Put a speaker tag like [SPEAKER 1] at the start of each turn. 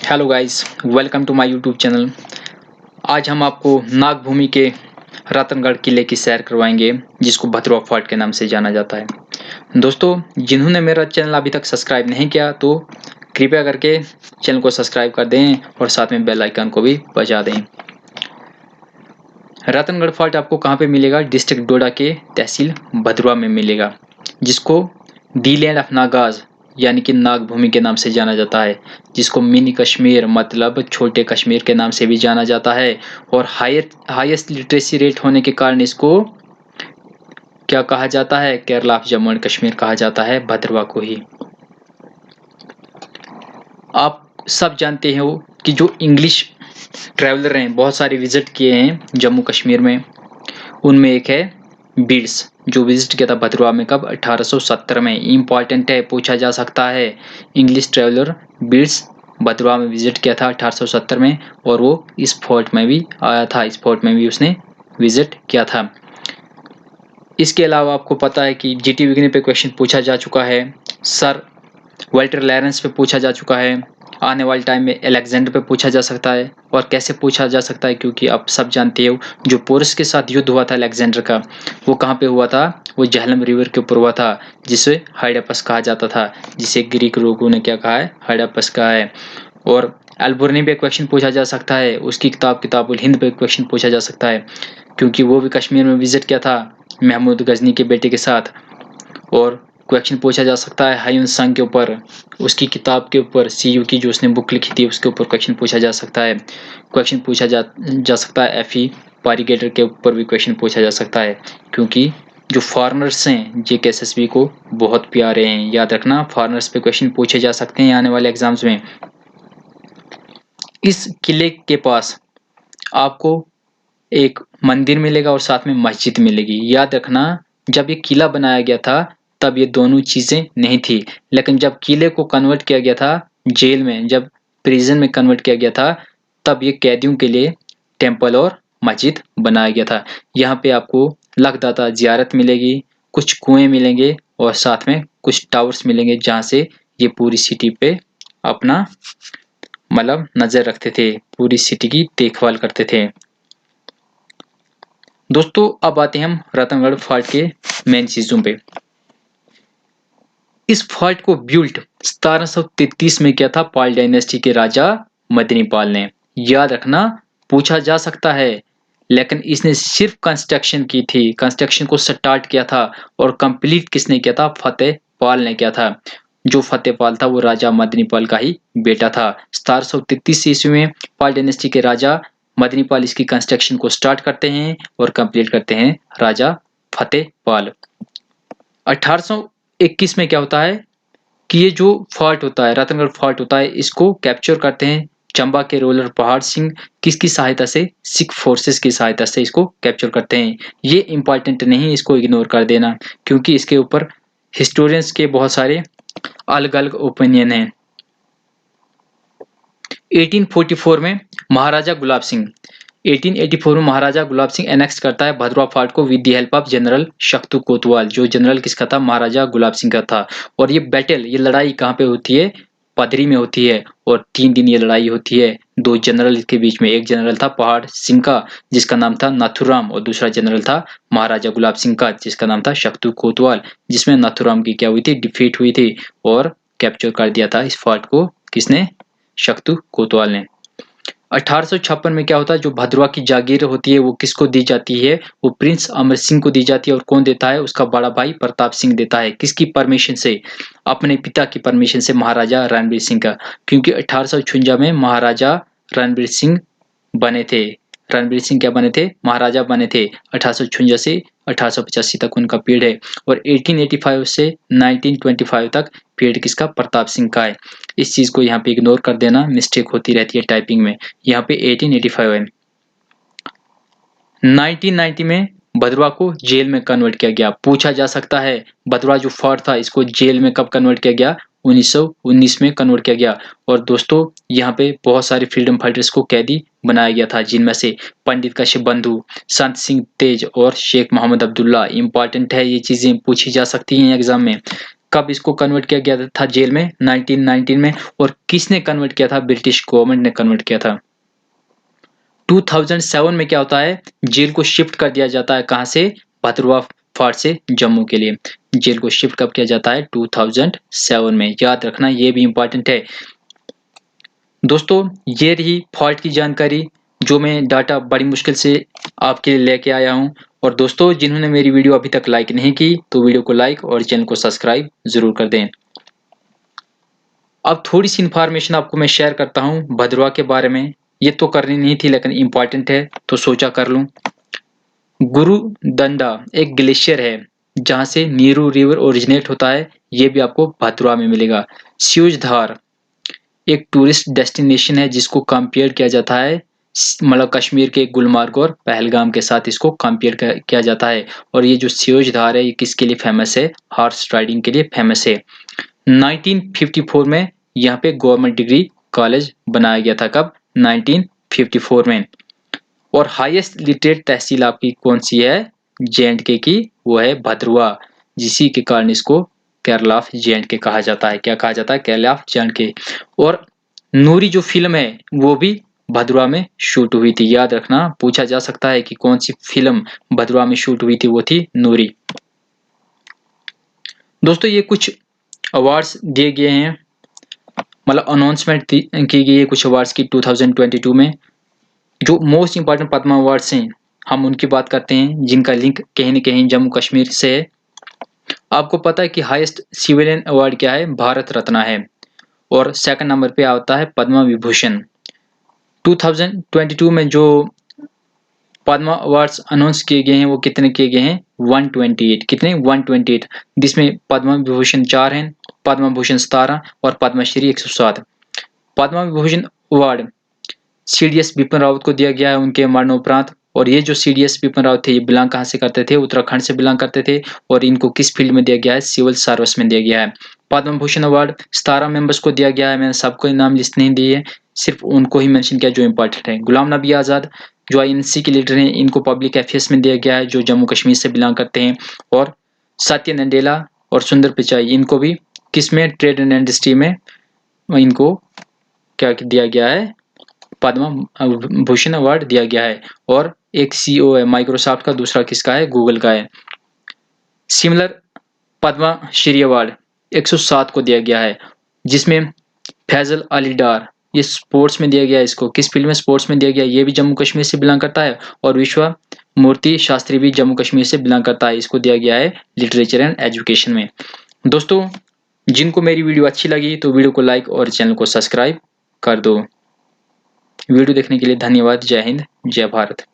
[SPEAKER 1] Hello guys, welcome to my YouTube channel. आज हम आपको नागभूमि के रतनगढ़ किले की सैर करवाएंगे, जिसको भद्रवा फोर्ट के नाम से जाना जाता है। दोस्तों, जिन्होंने मेरा चैनल अभी तक सब्सक्राइब नहीं किया तो कृपया करके चैनल को सब्सक्राइब कर दें और साथ में बेल आइकन को भी बजा दें। रतनगढ़ फोर्ट आपको कहाँ पे मिलेगा? डिस्ट्रिक्ट डोडा के तहसील भद्रवा में मिलेगा, जिसको दी लैंड ऑफ नागाज यानी कि नागभूमि के नाम से जाना जाता है, जिसको मिनी कश्मीर मतलब छोटे कश्मीर के नाम से भी जाना जाता है। और हाईएस्ट लिटरेसी रेट होने के कारण इसको क्या कहा जाता है? केरला ऑफ जम्मू एंड कश्मीर कहा जाता है भद्रवा को ही। आप सब जानते हो कि जो इंग्लिश ट्रैवलर हैं, बहुत सारे विजिट किए हैं जम्मू कश्मीर में, उनमें एक है बीड्स, जो विजिट किया था भद्रवा में कब? 1870 में। इम्पॉर्टेंट है, पूछा जा सकता है। इंग्लिश ट्रैवलर बीड्स भद्रवा में विजिट किया था 1870 में, और वो इस फोर्ट में भी आया था, इस फोर्ट में भी उसने विजिट किया था। इसके अलावा आपको पता है कि जीटी विग्ने पे क्वेश्चन पूछा जा चुका है, सर वाल्टर लॉरेंस पे पूछा जा चुका है, आने वाले टाइम में अलेक्जेंडर पे पूछा जा सकता है। और कैसे पूछा जा सकता है? क्योंकि आप सब जानते हो जो पोरस के साथ युद्ध हुआ था अलेक्जेंडर का, वो कहाँ पे हुआ था? वो झेलम रिवर के ऊपर हुआ था, जिसे हाइडापस कहा जाता था, जिसे ग्रीक लोगों ने क्या कहा है? हाइडापस कहा है। और अल्बुर्नी पे क्वेश्चन पूछा जा सकता है, उसकी किताबुल हिंद पे क्वेश्चन पूछा जा सकता है, क्योंकि वो भी कश्मीर में विजिट किया था महमूद गजनी के बेटे के साथ। और क्वेश्चन पूछा जा सकता है हायुन सांग के ऊपर, उसकी किताब के ऊपर, सीयू की जो उसने बुक लिखी थी उसके ऊपर क्वेश्चन पूछा जा सकता है। क्वेश्चन पूछा जा सकता है एफई पारीगेटर के ऊपर भी क्वेश्चन पूछा जा सकता है, क्योंकि जो फॉरेनर्स हैं जेकेएसएसबी को बहुत प्यारे हैं। याद रखना, फॉरेनर्स पे क्वेश्चन पूछे जा सकते हैं आने वाले एग्जाम्स में। इस किले के पास आपको एक मंदिर मिलेगा और साथ में मस्जिद मिलेगी। याद रखना, जब ये किला बनाया गया था तब ये दोनों चीजें नहीं थी, लेकिन जब किले को कन्वर्ट किया गया था जेल में, जब प्रिजन में कन्वर्ट किया गया था, तब ये कैदियों के लिए टेम्पल और मस्जिद बनाया गया था। यहाँ पे आपको लगदाता जियारत मिलेगी, कुछ कुएं मिलेंगे और साथ में कुछ टावर्स मिलेंगे, जहाँ से ये पूरी सिटी पे अपना मतलब नजर रखते थे, पूरी सिटी की देखभाल करते थे। दोस्तों, अब आते हैं हम रतनगढ़ फोर्ट के मेन चीजों पे। इस फोर्ट को बिल्ट 1733 में किया था पाल डायनेस्टी के राजा मदनी पाल ने। याद रखना, पूछा जा सकता है, लेकिन इसने सिर्फ कंस्ट्रक्शन की थी, कंस्ट्रक्शन को स्टार्ट किया था, और कंप्लीट किसने किया था? फतेह पाल ने किया था। जो फतेह पाल था वो राजा मदनी पाल का ही बेटा था। 1733 ईस्वी में पाल डायनेस्टी के राजा मदनी पाल इसकी कंस्ट्रक्शन को स्टार्ट करते हैं और कंप्लीट करते हैं राजा फतेह पाल। 1821 में क्या होता है कि ये जो फोर्ट होता है, रतनगढ़ फोर्ट होता है, इसको कैप्चर करते हैं चंबा के रूलर पहाड़ सिंह। किसकी सहायता से? सिख फोर्सेस की सहायता से इसको कैप्चर करते हैं। ये इंपॉर्टेंट नहीं, इसको इग्नोर कर देना, क्योंकि इसके ऊपर हिस्टोरियंस के बहुत सारे अलग अलग ओपिनियन हैं। 1844 में महाराजा गुलाब सिंह 1884 में महाराजा गुलाब सिंह एनेक्स करता है भद्रवा फोर्ट को with the help of general Shaktu Kotwal. जो जनरल किसका था? महाराजा गुलाब सिंह का था। और ये लड़ाई कहाँ पे होती है? पदरी में होती है। और 3 दिन ये लड़ाई होती है दो जनरल के बीच में। एक जनरल था पहाड़ सिंह का, जिसका नाम था नाथुराम, और दूसरा जनरल था महाराजा गुलाब सिंह का, जिसका नाम था शक्तू कोतवाल, जिसमें नाथुराम की क्या हुई थी? डिफीट हुई थी, और कैप्चर कर दिया था इस फोर्ट को किसने? शक्तू कोतवाल ने। 1856 में क्या होता है? जो भद्रवा की जागीर होती है वो किसको दी जाती है? वो प्रिंस अमर सिंह को दी जाती है। और कौन देता है? उसका बड़ा भाई प्रताप सिंह देता है। किसकी परमिशन से? अपने पिता की परमिशन से, महाराजा रणबीर सिंह का। क्योंकि 1856 में महाराजा रणबीर सिंह बने थे। रणबीर सिंह क्या बने थे? महाराजा बने थे। 1856 से 1885 तक उनका पीरियड है। और 1885 से 1925 तक पीरियड किसका? प्रताप सिंह का है। इस चीज को यहाँ पे इग्नोर कर देना, मिस्टेक होती रहती है टाइपिंग में। यहाँ पे 1885 है। 1990 में भद्रवा को जेल में कन्वर्ट किया गया। पूछा जा सकता है भद्रवा जो फोर्ट था इसको जेल में कब कन्वर्ट किया गया? 1919 में कन्वर्ट किया गया। और दोस्तों, यहाँ पे बहुत सारे फ्रीडम फाइटर्स को कैदी बनाया गया था, जिनमें से पंडित कश्यप बंधु, संत सिंह तेज और शेख मोहम्मद अब्दुल्ला। इंपॉर्टेंट है, ये चीजें पूछी जा सकती हैं एग्जाम में। कब इसको कन्वर्ट किया गया था जेल में? 1919 में। और किसने कन्वर्ट किया था? ब्रिटिश गवर्नमेंट ने कन्वर्ट किया था। 2007 में क्या होता है? जेल को शिफ्ट कर दिया जाता है, कहां से? भद्रवा फोर्ट से जम्मू के लिए। जेल को शिफ्ट कब किया जाता है? 2007 में। याद रखना, ये भी इंपॉर्टेंट है। दोस्तों ये रही फोर्ट की जानकारी, जो मैं डाटा बड़ी मुश्किल से आपके लिए लेके आया हूं। और दोस्तों जिन्होंने मेरी वीडियो अभी तक लाइक नहीं की तो वीडियो को लाइक और चैनल को सब्सक्राइब जरूर कर दें। अब थोड़ी सी इंफॉर्मेशन आपको मैं शेयर करता हूं भद्रवा के बारे में। ये तो करनी नहीं थी लेकिन इम्पॉर्टेंट है तो सोचा कर लूं। गुरुदंडा एक ग्लेशियर है जहां से नीरू रिवर ओरिजिनेट होता है, ये भी आपको भद्रवा में मिलेगा। स्यूजधार एक टूरिस्ट डेस्टिनेशन है जिसको कंपेयर किया जाता है मतलब कश्मीर के गुलमार्ग और पहलगाम के साथ इसको कंपेयर किया जाता है। और ये जो स्यूजधार है ये किसके लिए फेमस है? हॉर्स राइडिंग के लिए फेमस है। 1954 में यहाँ पे गवर्नमेंट डिग्री कॉलेज बनाया गया था। कब? 1954 में। और हाईएस्ट लिटरेट तहसील आपकी कौन सी है? J&K की, वो है भद्रवा, जिसी के कारण इसको केरल ऑफ J&K कहा जाता है। क्या कहा जाता है? Kerala of J&K। और नूरी जो फिल्म है वो भी भद्रवा में शूट हुई थी। याद रखना, पूछा जा सकता है कि कौन सी फिल्म भद्रवा में शूट हुई थी, वो थी नूरी। दोस्तों ये कुछ अवार्ड्स दिए गए हैं, मतलब अनाउंसमेंट की गई है कुछ अवार्ड्स की 2022 में। जो मोस्ट इंपॉर्टेंट पद्मा अवार्ड्स हैं हम उनकी बात करते हैं, जिनका लिंक कहीं न कहीं जम्मू कश्मीर से है। आपको पता है कि हाईएस्ट सिविलियन अवार्ड क्या है? भारत रत्न है। और सेकंड नंबर पे आता है पद्मा विभूषण। 2022 में जो पद्मा अवार्ड्स अनाउंस किए गए हैं वो कितने किए गए हैं? 128। कितने? 128। जिसमें पद्मा विभूषण 4 हैं, पद्मा भूषण 17 और पद्मश्री 107। पद्मा विभूषण अवार्ड सीडीएस बिपिन रावत को दिया गया है उनके मरणोपरांत। और ये जो सीडीएस बिपिन रावत थे ये बिलोंग कहाँ से करते थे? उत्तराखंड से बिलोंग करते थे। और इनको किस फील्ड में दिया गया है? सिविल सर्विस में दिया गया है। पद्म भूषण अवार्ड 17 मेंबर्स को दिया गया है। मैंने सबको नाम लिस्ट नहीं दिए, सिर्फ उनको ही मेंशन किया जो इंपॉर्टेंट है। गुलाम नबी आज़ाद जो आईएनसी के लीडर हैं, इनको पब्लिक अफेयर्स में दिया गया है, जो जम्मू कश्मीर से बिलोंग करते हैं। और सत्य नंदेला और सुंदर पिचाई, इनको भी किसमें? ट्रेड एंड इंडस्ट्री में इनको क्या दिया गया है? पद्म भूषण अवार्ड दिया गया है। और एक सीईओ है माइक्रोसॉफ्ट का, दूसरा किसका है? गूगल का है। सिमिलर पद्मश्री अवार्ड 107 को दिया गया है, जिसमें फैजल अली डार, ये स्पोर्ट्स में दिया गया है। इसको किस फील्ड में? स्पोर्ट्स में दिया गया है। ये भी जम्मू कश्मीर से बिलोंग करता है। और विश्वा मूर्ति शास्त्री भी जम्मू कश्मीर से बिलोंग करता है। इसको दिया गया है लिटरेचर एंड एजुकेशन में। दोस्तों जिनको मेरी वीडियो अच्छी लगी तो वीडियो को लाइक और चैनल को सब्सक्राइब कर दो। वीडियो देखने के लिए धन्यवाद। जय हिंद, जय भारत।